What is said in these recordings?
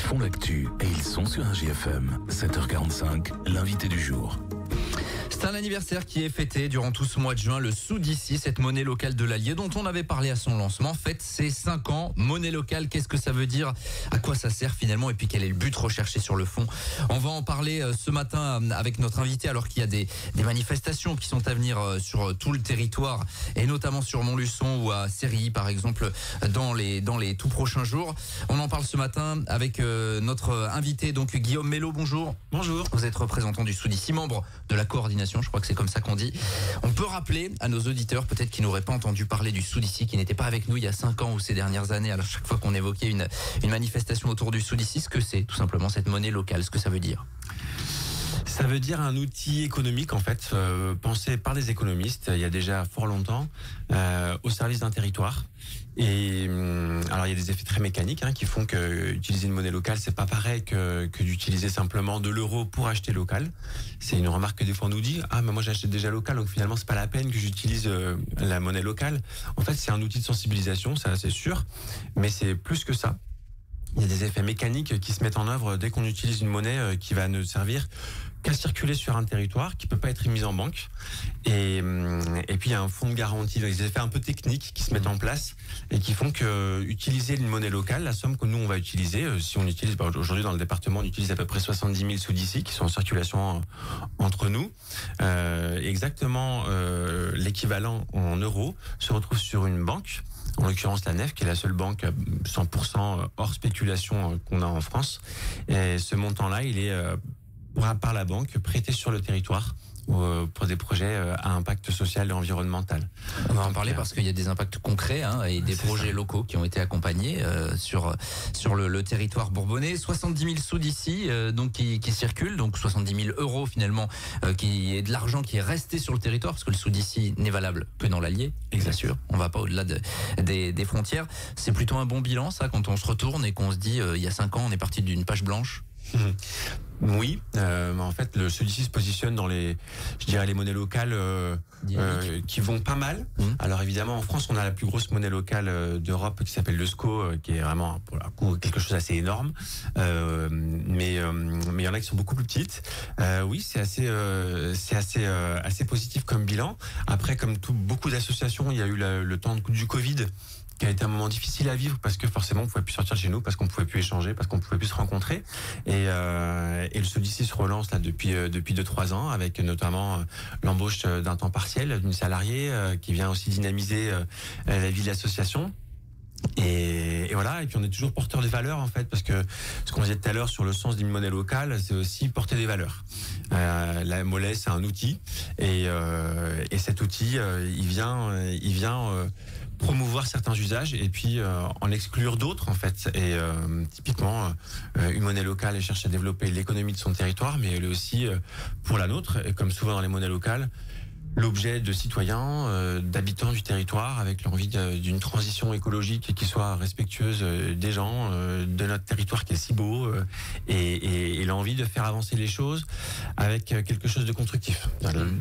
font l'actu et ils sont sur un GFM. 7h45, l'invité du jour. C'est un anniversaire qui est fêté durant tout ce mois de juin. Le Soudici, cette monnaie locale de l'Allier dont on avait parlé à son lancement, fête ses 5 ans. Monnaie locale, qu'est-ce que ça veut dire? À quoi ça sert finalement? Et puis quel est le but recherché sur le fond? On va en parler ce matin avec notre invité, alors qu'il y a des manifestations qui sont à venir sur tout le territoire, et notamment sur Montluçon ou à Sérilly par exemple dans les tout prochains jours. On en parle ce matin avec notre invité, donc Guillaume Mello. Bonjour. Bonjour. Vous êtes représentant du Soudici, membre de la coordination, je crois que c'est comme ça qu'on dit. On peut rappeler à nos auditeurs, peut-être qui n'auraient pas entendu parler du Soudici, qui n'étaient pas avec nous il y a 5 ans ou ces dernières années, alors chaque fois qu'on évoquait une manifestation autour du Soudici, ce que c'est tout simplement cette monnaie locale, ce que ça veut dire. Ça veut dire un outil économique en fait, pensé par des économistes il y a déjà fort longtemps, au service d'un territoire. Et alors il y a des effets très mécaniques qui font que utiliser une monnaie locale, c'est pas pareil que d'utiliser simplement de l'euro pour acheter local. C'est une remarque que des fois on nous dit: ah mais moi j'achète déjà local, donc finalement c'est pas la peine que j'utilise la monnaie locale. En fait c'est un outil de sensibilisation, ça c'est sûr, mais c'est plus que ça. Il y a des effets mécaniques qui se mettent en œuvre dès qu'on utilise une monnaie qui va ne servir qu'à circuler sur un territoire, qui peut pas être mise en banque. Et puis il y a un fonds de garantie, donc des effets un peu techniques qui se mettent en place et qui font que utiliser une monnaie locale, la somme que nous on va utiliser, si on utilise aujourd'hui dans le département, on utilise à peu près 70 000 Soudici qui sont en circulation entre nous. Exactement l'équivalent en euros se retrouve sur une banque. En l'occurrence la Nef, qui est la seule banque 100% hors spéculation qu'on a en France. Et ce montant-là, il est par la banque prêté sur le territoire pour des projets à impact social et environnemental. On va en parler parce qu'il y a des impacts concrets et des projets locaux qui ont été accompagnés sur le territoire bourbonnais. 70 000 Soudici donc qui circulent, donc 70 000 euros finalement, qui est de l'argent qui est resté sur le territoire, parce que le Soudici n'est valable que dans l'Allier, bien sûr. On va pas au-delà des frontières. C'est plutôt un bon bilan ça, quand on se retourne et qu'on se dit il y a 5 ans on est parti d'une page blanche. Oui, en fait, le Soudici se positionne dans les monnaies locales qui vont pas mal. Alors évidemment, en France, on a la plus grosse monnaie locale d'Europe qui s'appelle le SCO, qui est vraiment pour le coup quelque chose d'assez énorme. Mais il y en a qui sont beaucoup plus petites. Oui, c'est assez positif comme bilan. Après, comme beaucoup d'associations, il y a eu le temps du Covid, qui a été un moment difficile à vivre parce que forcément on pouvait plus sortir de chez nous, parce qu'on pouvait plus échanger, parce qu'on pouvait plus se rencontrer. Et le Soudici se relance là depuis 2-3 ans, avec notamment l'embauche d'un temps partiel d'une salariée qui vient aussi dynamiser la vie de l'association. Et voilà, et puis on est toujours porteur des valeurs en fait, parce que ce qu'on disait tout à l'heure sur le sens d'une monnaie locale, c'est aussi porter des valeurs. La monnaie, c'est un outil, et cet outil, il vient promouvoir certains usages et puis en exclure d'autres en fait. Et typiquement, une monnaie locale, elle cherche à développer l'économie de son territoire, mais elle est aussi pour la nôtre, et comme souvent dans les monnaies locales, l'objet de citoyens, d'habitants du territoire, avec l'envie d'une transition écologique qui soit respectueuse des gens, de notre territoire qui est si beau, et l'envie de faire avancer les choses avec quelque chose de constructif.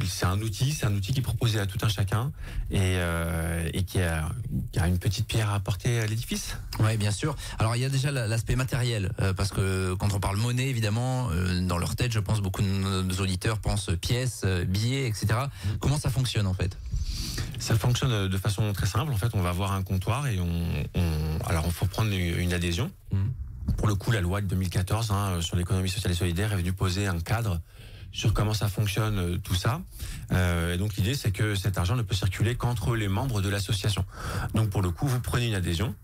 C'est un outil qui est proposé à tout un chacun, et qui a une petite pierre à apporter à l'édifice. Oui, bien sûr. Alors il y a déjà l'aspect matériel, parce que quand on parle monnaie, évidemment, dans leur tête, je pense beaucoup de nos auditeurs pensent pièces, billets, etc. Comment ça fonctionne en fait? Ça fonctionne de façon très simple. En fait, on va avoir un comptoir et alors il faut prendre une adhésion. Pour le coup, la loi de 2014 sur l'économie sociale et solidaire est venue poser un cadre sur comment ça fonctionne, tout ça. Et donc l'idée, c'est que cet argent ne peut circuler qu'entre les membres de l'association. Donc pour le coup, vous prenez une adhésion.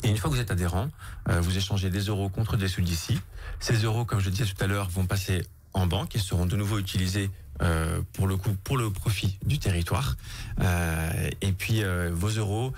Et une fois que vous êtes adhérent, vous échangez des euros contre des Soudici. Ces euros, comme je disais tout à l'heure, vont passer en banque et seront de nouveau utilisés pour le profit du territoire. Et puis vos euros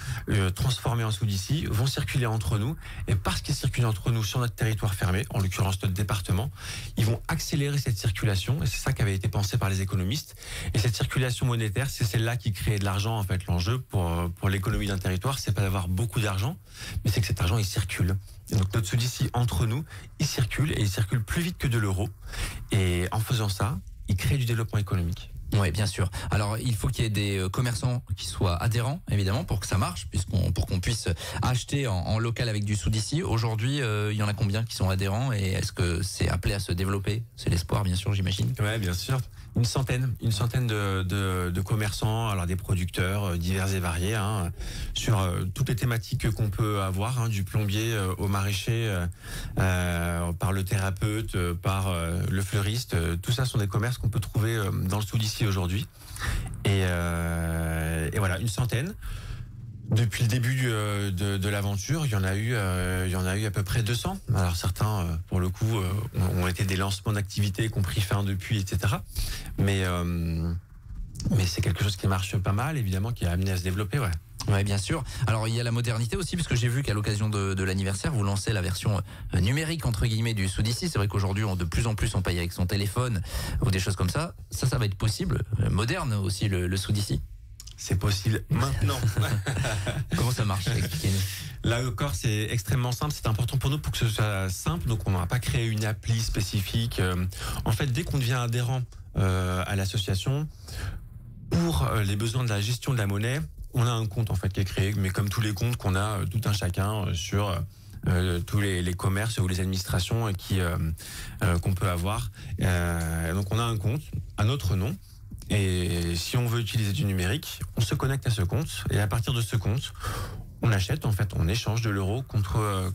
transformés en Soudici vont circuler entre nous, et parce qu'ils circulent entre nous sur notre territoire fermé, en l'occurrence notre département, ils vont accélérer cette circulation, et c'est ça qui avait été pensé par les économistes. Et cette circulation monétaire, c'est celle-là qui crée de l'argent. En fait, l'enjeu pour l'économie d'un territoire, c'est pas d'avoir beaucoup d'argent, mais c'est que cet argent il circule. Et donc notre Soudici entre nous, il circule, et il circule plus vite que de l'euro. Et en faisant ça, il crée du développement économique. Oui, bien sûr. Alors, il faut qu'il y ait des commerçants qui soient adhérents, évidemment, pour que ça marche, pour qu'on puisse acheter en local avec du sous-d'ici. Aujourd'hui, il y en a combien qui sont adhérents et est-ce que c'est appelé à se développer? C'est l'espoir, bien sûr, j'imagine. Ouais, bien sûr. Une centaine de commerçants, alors des producteurs divers et variés, sur toutes les thématiques qu'on peut avoir, du plombier au maraîcher, par le thérapeute, par le fleuriste. Tout ça sont des commerces qu'on peut trouver dans le sous-d'ici aujourd'hui. Et voilà, une centaine. Depuis le début de l'aventure, il y en a eu à peu près 200. Alors certains, pour le coup, ont été des lancements d'activités qui ont pris fin depuis, etc. Mais c'est quelque chose qui marche pas mal, évidemment, qui a amené à se développer, ouais. Ouais, bien sûr. Alors il y a la modernité aussi, parce que j'ai vu qu'à l'occasion de l'anniversaire, vous lancez la version numérique entre guillemets du sous-d'ici. C'est vrai qu'aujourd'hui, de plus en plus, on paye avec son téléphone ou des choses comme ça. Ça va être possible, moderne aussi le sous-d'ici. C'est possible maintenant. Comment ça marche? Expliquez-nous. Là encore, c'est extrêmement simple. C'est important pour nous pour que ce soit simple. Donc, on n'a pas créé une appli spécifique. En fait, dès qu'on devient adhérent à l'association, pour les besoins de la gestion de la monnaie, on a un compte en fait qui est créé. Mais comme tous les comptes qu'on a tout un chacun sur tous les commerces ou les administrations qu'on peut avoir. Donc, on a un compte à notre nom. Et si on veut utiliser du numérique, on se connecte à ce compte et à partir de ce compte, on achète, en fait, on échange de l'euro contre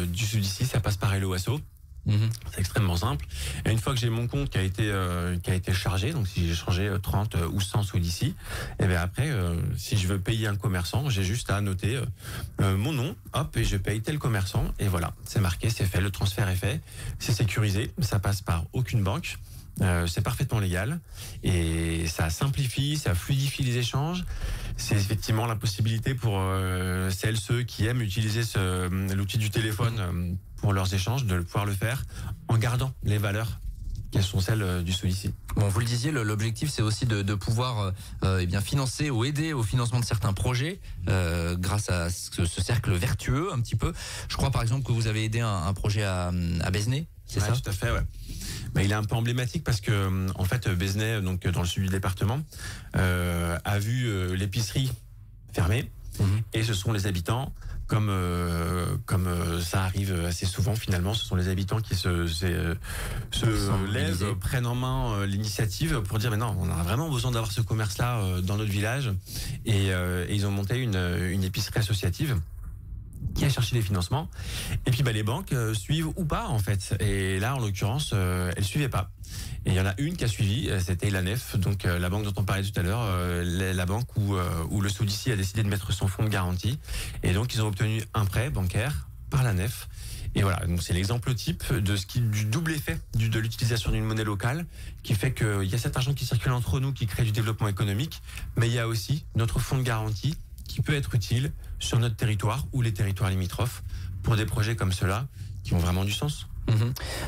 du sous-d'ici, ça passe par Hello Asso. C'est extrêmement simple. Et une fois que j'ai mon compte qui a été chargé, donc si j'ai changé 30 ou 100 sous-d'ici, et bien après, si je veux payer un commerçant, j'ai juste à noter mon nom, hop, et je paye tel commerçant, et voilà, c'est marqué, c'est fait, le transfert est fait, c'est sécurisé, ça passe par aucune banque. C'est parfaitement légal et ça simplifie, ça fluidifie les échanges. C'est effectivement la possibilité pour ceux qui aiment utiliser l'outil du téléphone pour leurs échanges de pouvoir le faire en gardant les valeurs qui sont celles du sous-d'ici. Bon, vous le disiez, l'objectif c'est aussi de pouvoir financer ou aider au financement de certains projets grâce à ce cercle vertueux un petit peu. Je crois par exemple que vous avez aidé un projet à Besnay, c'est ça? Tout à fait, ouais. Mais il est un peu emblématique parce que en fait Besnay, donc dans le sud du département, a vu l'épicerie fermer et ce sont les habitants, comme ça arrive assez souvent finalement, ce sont les habitants qui se lèvent, prennent en main l'initiative pour dire mais non, on a vraiment besoin d'avoir ce commerce-là dans notre village et ils ont monté une épicerie associative qui a cherché des financements. Et puis les banques suivent ou pas en fait. Et là en l'occurrence elles suivaient pas. Et il y en a une qui a suivi, c'était la Nef, donc la banque dont on parlait tout à l'heure, la banque où le sous-d'ici a décidé de mettre son fonds de garantie. Et donc ils ont obtenu un prêt bancaire par la Nef. Et voilà, donc c'est l'exemple type du double effet de l'utilisation d'une monnaie locale qui fait qu'il y a cet argent qui circule entre nous, qui crée du développement économique, mais il y a aussi notre fonds de garantie qui peut être utile sur notre territoire ou les territoires limitrophes pour des projets comme ceux-là qui ont vraiment du sens.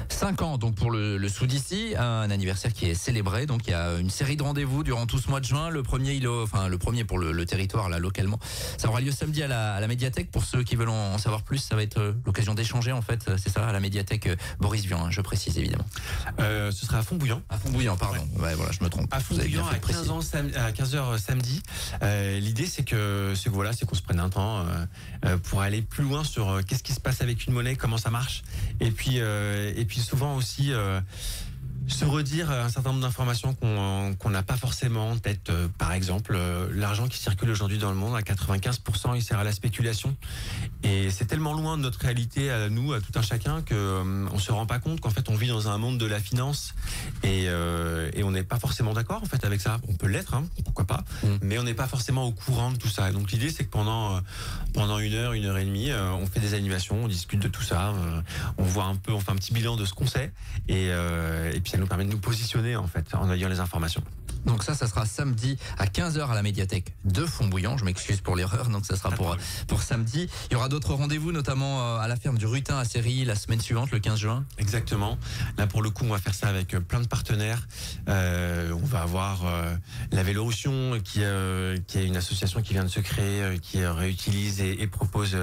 5 ans donc pour le sous-d'ici, un anniversaire qui est célébré. Donc il y a une série de rendez-vous durant tout ce mois de juin. Le premier pour le territoire là localement, ça aura lieu samedi à la médiathèque. Pour ceux qui veulent en savoir plus, ça va être l'occasion d'échanger en fait, c'est ça, à la médiathèque Boris Vian, je précise évidemment. Ce sera à Font-Bouillant. À Font-Bouillant, pardon. Ouais, voilà, je me trompe. À Font-Bouillant à 15h samedi. L'idée c'est qu'on se prenne un temps pour aller plus loin sur qu'est-ce qui se passe avec une monnaie, comment ça marche, et puis souvent aussi se redire un certain nombre d'informations qu'on n'a pas forcément en tête. Par exemple, l'argent qui circule aujourd'hui dans le monde, à 95%, il sert à la spéculation. Et c'est tellement loin de notre réalité à nous, à tout un chacun, qu'on se rend pas compte qu'en fait on vit dans un monde de la finance et on n'est pas forcément d'accord en fait avec ça. On peut l'être, pourquoi pas, mais on n'est pas forcément au courant de tout ça. Donc l'idée c'est que pendant 1 heure et demie, on fait des animations, on discute de tout ça, on voit un peu, on fait un petit bilan de ce qu'on sait et puis ça nous permet de nous positionner en fait en ayant les informations. Donc ça sera samedi à 15h à la médiathèque de Font-Bouillant. Je m'excuse pour l'erreur, donc ça sera pour samedi. Il y aura d'autres rendez-vous, notamment à la ferme du Rutin à Séry la semaine suivante, le 15 juin. Exactement. Là, pour le coup, on va faire ça avec plein de partenaires. On va avoir la Vélorussion, qui est une association qui vient de se créer, qui réutilise et propose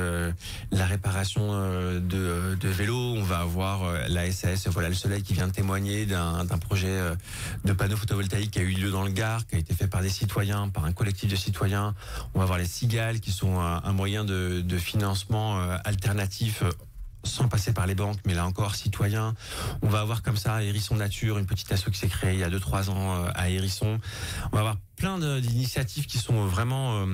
la réparation de vélos. On va avoir la SAS, voilà le Soleil, qui vient de témoigner d'un projet de panneaux photovoltaïques qui a eu lieu dans le Gard qui a été fait par des citoyens, par un collectif de citoyens. On va avoir les cigales qui sont un moyen de financement alternatif sans passer par les banques, mais là encore citoyens. On va avoir comme ça Hérisson Nature, une petite asso qui s'est créée il y a 2-3 ans à Hérisson. On va avoir plein d'initiatives qui sont vraiment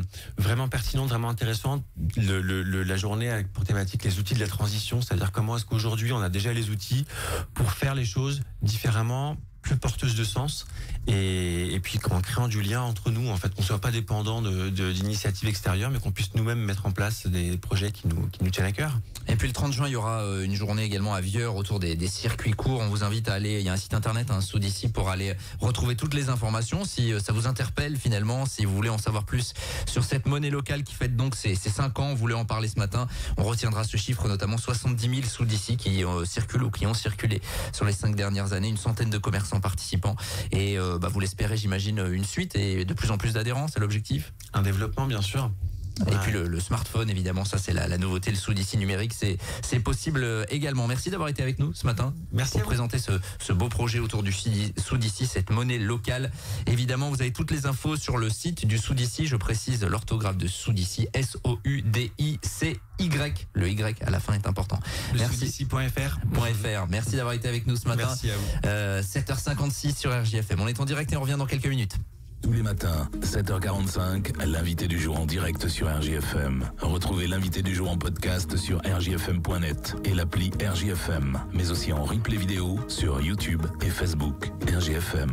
pertinentes, vraiment intéressantes. La journée avec pour thématique les outils de la transition, c'est-à-dire comment est-ce qu'aujourd'hui on a déjà les outils pour faire les choses différemment, plus porteuse de sens, et puis en créant du lien entre nous, en fait, qu'on soit pas dépendant d'initiatives extérieures, mais qu'on puisse nous-mêmes mettre en place des projets qui nous tiennent à cœur. Et puis le 30 juin, il y aura une journée également à Vieur autour des circuits courts. On vous invite à aller, il y a un site internet, un sous d'ici, pour aller retrouver toutes les informations. Si ça vous interpelle finalement, si vous voulez en savoir plus sur cette monnaie locale qui fête donc ses 5 ans, on voulait en parler ce matin. On retiendra ce chiffre, notamment 70 000 sous d'ici qui circulent ou qui ont circulé sur les 5 dernières années, une centaine de commerçants participants. Et vous l'espérez, j'imagine, une suite et de plus en plus d'adhérents, c'est l'objectif? Un développement, bien sûr. Et puis le smartphone, évidemment, ça c'est la nouveauté, le sous d'ici numérique, c'est possible également. Merci d'avoir été avec nous ce matin. Merci pour présenter ce beau projet autour du sous d'ici, cette monnaie locale. Évidemment, vous avez toutes les infos sur le site du sous d'ici. Je précise l'orthographe de sous d'ici, SOUDICY. Le Y à la fin est important. Merci. Soudici.fr. Merci d'avoir été avec nous ce matin. Merci à vous. 7h56 sur RJFM. On est en direct et on revient dans quelques minutes. Tous les matins, 7h45, l'invité du jour en direct sur RJFM. Retrouvez l'invité du jour en podcast sur rjfm.net et l'appli RJFM, mais aussi en replay vidéo sur YouTube et Facebook. RJFM.